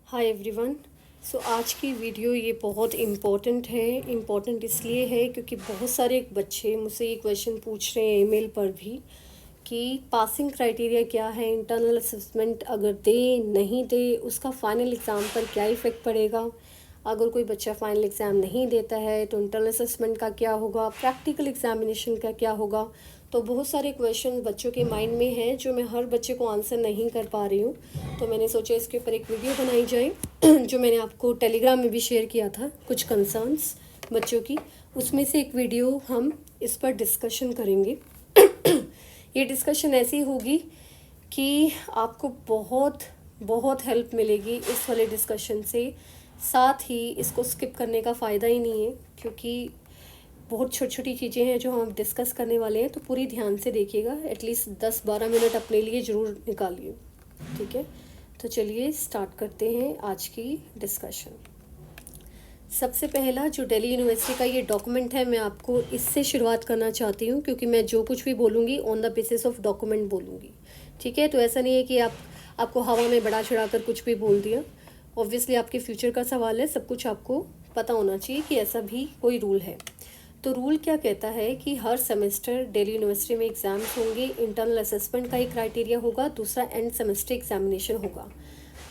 Hi everyone. सो आज की video ये बहुत इम्पोर्टेंट है। इम्पोर्टेंट इसलिए है क्योंकि बहुत सारे बच्चे मुझसे ये क्वेश्चन पूछ रहे हैं ईमेल पर भी कि पासिंग क्राइटेरिया क्या है, इंटरनल असेसमेंट अगर दे नहीं दे उसका फाइनल एग्ज़ाम पर क्या इफ़ेक्ट पड़ेगा। अगर कोई बच्चा फाइनल एग्ज़ाम नहीं देता है तो इंटरनल असेसमेंट का क्या होगा, प्रैक्टिकल एग्जामिनेशन का क्या होगा। तो बहुत सारे क्वेश्चन बच्चों के माइंड में हैं जो मैं हर बच्चे को आंसर नहीं कर पा रही हूँ। तो मैंने सोचा इसके ऊपर एक वीडियो बनाई जाए जो मैंने आपको टेलीग्राम में भी शेयर किया था, कुछ कंसर्न्स बच्चों की, उसमें से एक वीडियो हम इस पर डिस्कशन करेंगे। ये डिस्कशन ऐसी होगी कि आपको बहुत बहुत हेल्प मिलेगी इस वाले डिस्कशन से। साथ ही इसको स्किप करने का फ़ायदा ही नहीं है क्योंकि बहुत छोटी छोटी चीज़ें हैं जो हम डिस्कस करने वाले हैं। तो पूरी ध्यान से देखिएगा, एटलीस्ट 10-12 मिनट अपने लिए ज़रूर निकालिए, ठीक है। तो चलिए स्टार्ट करते हैं आज की डिस्कशन। सबसे पहला जो दिल्ली यूनिवर्सिटी का ये डॉक्यूमेंट है, मैं आपको इससे शुरुआत करना चाहती हूँ क्योंकि मैं जो कुछ भी बोलूँगी on the basis of document बोलूँगी, ठीक है। तो ऐसा नहीं है कि आपको हवा में बढ़ा चढ़ा कर कुछ भी बोल दिया। ऑब्वियसली आपके फ्यूचर का सवाल है, सब कुछ आपको पता होना चाहिए कि ऐसा भी कोई रूल है। तो रूल क्या कहता है कि हर सेमेस्टर दिल्ली यूनिवर्सिटी में एग्ज़ाम्स होंगे। इंटरनल असेसमेंट का एक क्राइटेरिया होगा, दूसरा एंड सेमेस्टर एग्जामिनेशन होगा।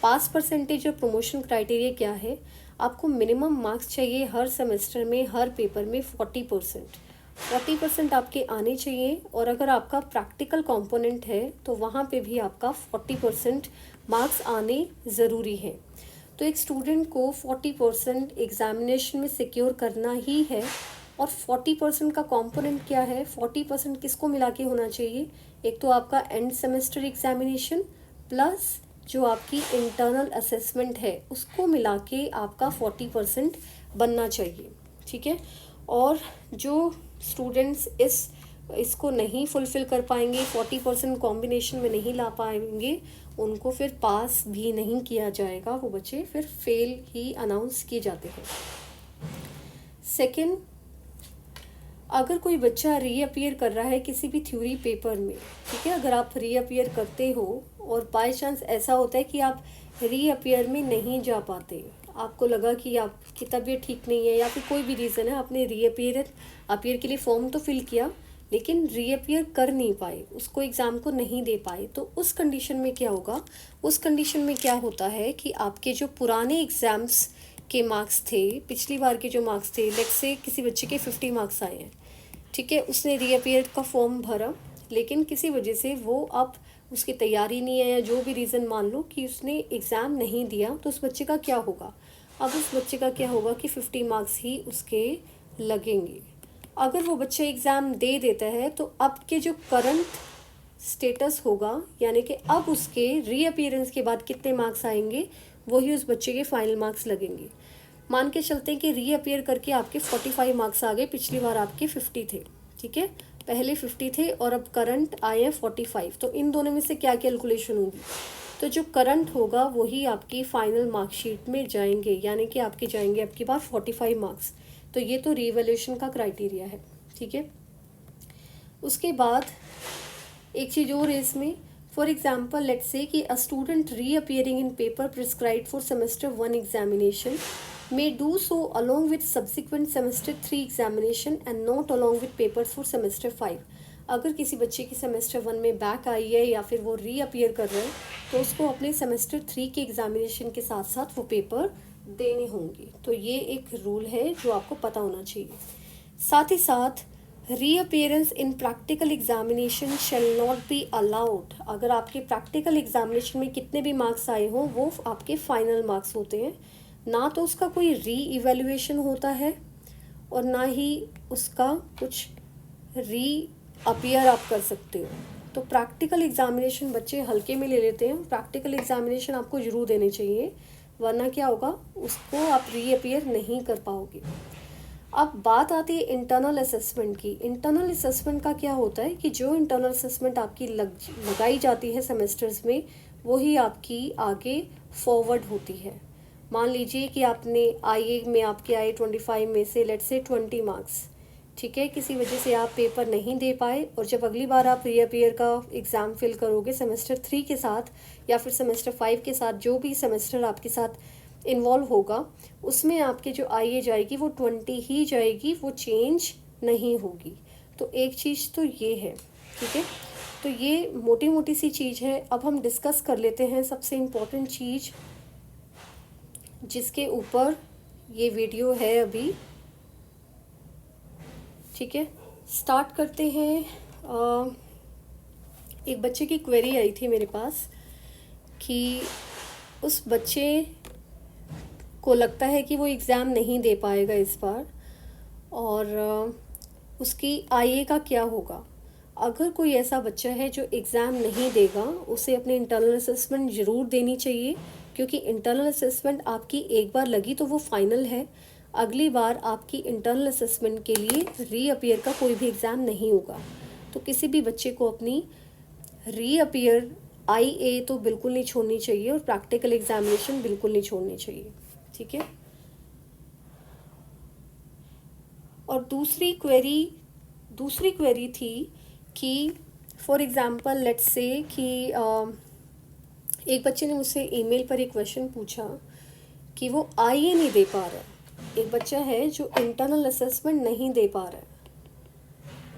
पास परसेंटेज और प्रमोशन क्राइटेरिया क्या है, आपको मिनिमम मार्क्स चाहिए हर सेमेस्टर में, हर पेपर में 40% आपके आने चाहिए। और अगर आपका प्रैक्टिकल कंपोनेंट है तो वहाँ पे भी आपका 40% मार्क्स आने ज़रूरी है। तो एक स्टूडेंट को 40% एग्जामिनेशन में सिक्योर करना ही है। और 40% का कंपोनेंट क्या है, 40% किसको मिला के होना चाहिए, एक तो आपका एंड सेमेस्टर एग्जामिनेशन प्लस जो आपकी इंटरनल असेसमेंट है उसको मिला के आपका 40% बनना चाहिए, ठीक है। और जो स्टूडेंट्स इसको नहीं फुलफ़िल कर पाएंगे, 40% कॉम्बिनेशन में नहीं ला पाएंगे, उनको फिर पास भी नहीं किया जाएगा, वो बच्चे फिर फेल ही अनाउंस किए जाते हैं। सेकेंड, अगर कोई बच्चा रीअपियर कर रहा है किसी भी थ्योरी पेपर में, ठीक है, अगर आप रीअपियर करते हो और बाय चांस ऐसा होता है कि आप रीअपियर में नहीं जा पाते, आपको लगा कि आपकी तबीयत ठीक नहीं है या फिर कोई भी रीज़न है, आपने रीअपियर के लिए फॉर्म तो फिल किया लेकिन रीअपियर कर नहीं पाए, उसको एग्ज़ाम को नहीं दे पाए, तो उस कंडीशन में क्या होगा, उस कंडीशन में क्या होता है कि आपके जो पुराने एग्ज़ाम्स के मार्क्स थे, पिछली बार के जो मार्क्स थे, लेट्स से किसी बच्चे के 50 मार्क्स आए हैं, ठीक है, उसने रीअपियर का फॉर्म भरा लेकिन किसी वजह से वो अब उसकी तैयारी नहीं है या जो भी रीज़न मान लो कि उसने एग्ज़ाम नहीं दिया, तो उस बच्चे का क्या होगा, अब उस बच्चे का क्या होगा कि 50 मार्क्स ही उसके लगेंगे। अगर वो बच्चा एग्ज़ाम दे देता है तो अब के जो करंट स्टेटस होगा, यानी कि अब उसके रीअपियरेंस के बाद कितने मार्क्स आएंगे, वही उस बच्चे के फाइनल मार्क्स लगेंगे। मान के चलते हैं कि रीअपियर करके आपके 45 मार्क्स आ गए, पिछली बार आपके 50 थे, ठीक है, पहले 50 थे और अब करंट आए हैं 45। तो इन दोनों में से क्या कैलकुलेशन होगी, तो जो करंट होगा वही आपकी फाइनल मार्कशीट में जाएंगे, यानी कि आपके जाएंगे आपके पास 45 मार्क्स। तो ये तो रीवैल्यूएशन का क्राइटेरिया है, ठीक है। उसके बाद एक चीज़ और है इसमें, फॉर एग्जाम्पल लेट्स से कि a student reappearing in paper prescribed for semester 1 examination may do so along with subsequent semester 3 examination and not along with papers for semester 5। अगर किसी बच्चे की सेमेस्टर 1 में बैक आई है या फिर वो रीअपियर कर रहे हैं तो उसको अपने सेमेस्टर 3 के एग्जामिनेशन के साथ साथ वो पेपर देने होंगे। तो ये एक रूल है जो आपको पता होना चाहिए। साथ ही साथ reappearance in practical examination shall not be allowed. अगर आपके प्रैक्टिकल एग्जामिनेशन में कितने भी मार्क्स आए हों वो आपके फाइनल मार्क्स होते हैं, ना तो उसका कोई री इवेल्युएशन होता है और ना ही उसका कुछ री अपियर आप कर सकते हो। तो प्रैक्टिकल एग्जामिनेशन बच्चे हल्के में ले लेते हैं, प्रैक्टिकल एग्जामिनेशन आपको ज़रूर देने चाहिए, वरना क्या होगा, उसको आप री अपियर नहीं कर पाओगे। अब बात आती है इंटरनल असेसमेंट की। इंटरनल असेसमेंट का क्या होता है कि जो इंटरनल असेसमेंट आपकी लगाई जाती है सेमेस्टर्स में वही आपकी आगे फॉरवर्ड होती है। मान लीजिए कि आपने आईए में आपके आए 25 में से लेट्स से 20 मार्क्स, ठीक है, किसी वजह से आप पेपर नहीं दे पाए, और जब अगली बार आप रीअपियर का एग्ज़ाम फिल करोगे सेमेस्टर 3 के साथ या फिर सेमेस्टर 5 के साथ, जो भी सेमेस्टर आपके साथ इन्वॉल्व होगा, उसमें आपकी जो आईए जाएगी वो 20 ही जाएगी, वो चेंज नहीं होगी। तो एक चीज़ तो ये है, ठीक है। तो ये मोटी मोटी सी चीज़ है। अब हम डिस्कस कर लेते हैं सबसे इम्पोर्टेंट चीज़ जिसके ऊपर ये वीडियो है अभी, ठीक है। स्टार्ट करते हैं। एक बच्चे की क्वेरी आई थी मेरे पास कि उस बच्चे को लगता है कि वो एग्ज़ाम नहीं दे पाएगा इस बार, और उसकी आईए का क्या होगा। अगर कोई ऐसा बच्चा है जो एग्ज़ाम नहीं देगा, उसे अपने इंटरनल असेसमेंट ज़रूर देनी चाहिए, क्योंकि इंटरनल असेसमेंट आपकी एक बार लगी तो वो फाइनल है। अगली बार आपकी इंटरनल असेसमेंट के लिए रीअपियर का कोई भी एग्ज़ाम नहीं होगा। तो किसी भी बच्चे को अपनी रीअपियर आईए तो बिल्कुल नहीं छोड़नी चाहिए, और प्रैक्टिकल एग्जामिनेशन बिल्कुल नहीं छोड़नी चाहिए, ठीक है। और दूसरी क्वेरी थी कि फॉर एग्ज़ाम्पल लेट्स से कि एक बच्चे ने मुझसे ईमेल पर एक क्वेश्चन पूछा कि वो आईए नहीं दे पा रहा है। एक बच्चा है जो इंटरनल असेसमेंट नहीं दे पा रहा है,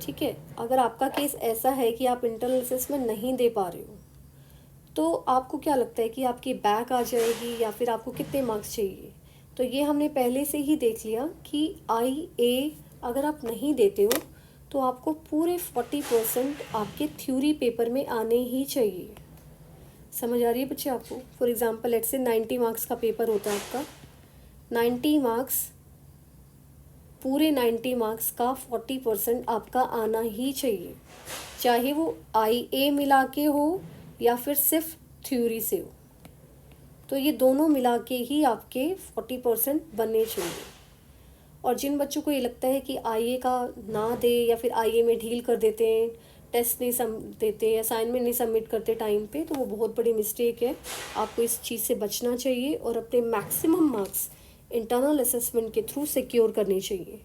ठीक है। अगर आपका केस ऐसा है कि आप इंटरनल असेसमेंट नहीं दे पा रहे हो, तो आपको क्या लगता है कि आपकी बैक आ जाएगी या फिर आपको कितने मार्क्स चाहिए। तो ये हमने पहले से ही देख लिया कि आईए अगर आप नहीं देते हो तो आपको पूरे 40% आपके थ्योरी पेपर में आने ही चाहिए। समझ आ रही है बच्चे आपको। For example let's say 90 marks का पेपर होता है आपका, 90 मार्क्स, पूरे 90 मार्क्स का 40% आपका आना ही चाहिए, चाहे वो आईए मिला के हो या फिर सिर्फ थ्योरी से हो। तो ये दोनों मिला के ही आपके 40% बनने चाहिए। और जिन बच्चों को ये लगता है कि आईए का ना दे या फिर आईए में ढील कर देते हैं, टेस्ट नहीं देते, असाइनमेंट नहीं सबमिट करते टाइम पे, तो वो बहुत बड़ी मिस्टेक है। आपको इस चीज़ से बचना चाहिए और अपने मैक्सिमम मार्क्स इंटरनल असेसमेंट के थ्रू सिक्योर करने चाहिए।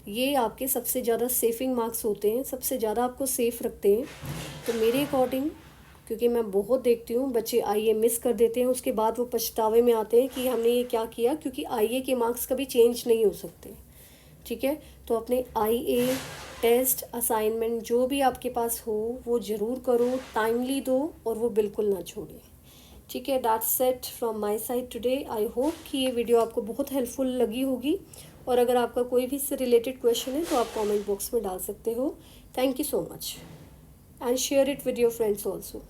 ये आपके सबसे ज़्यादा सेविंग मार्क्स होते हैं, सबसे ज़्यादा आपको सेफ रखते हैं। तो मेरे अकॉर्डिंग, क्योंकि मैं बहुत देखती हूँ बच्चे आईए मिस कर देते हैं, उसके बाद वो पछतावे में आते हैं कि हमने ये क्या किया, क्योंकि आईए के मार्क्स कभी चेंज नहीं हो सकते, ठीक है। तो अपने आईए टेस्ट असाइनमेंट जो भी आपके पास हो वो ज़रूर करो, टाइमली दो और वो बिल्कुल ना छोड़ें, ठीक है। That's it from my side today. I hope कि ये वीडियो आपको बहुत हेल्पफुल लगी होगी, और अगर आपका कोई भी इससे रिलेटेड क्वेश्चन है तो आप कमेंट बॉक्स में डाल सकते हो। Thank you so much and share it with your friends also.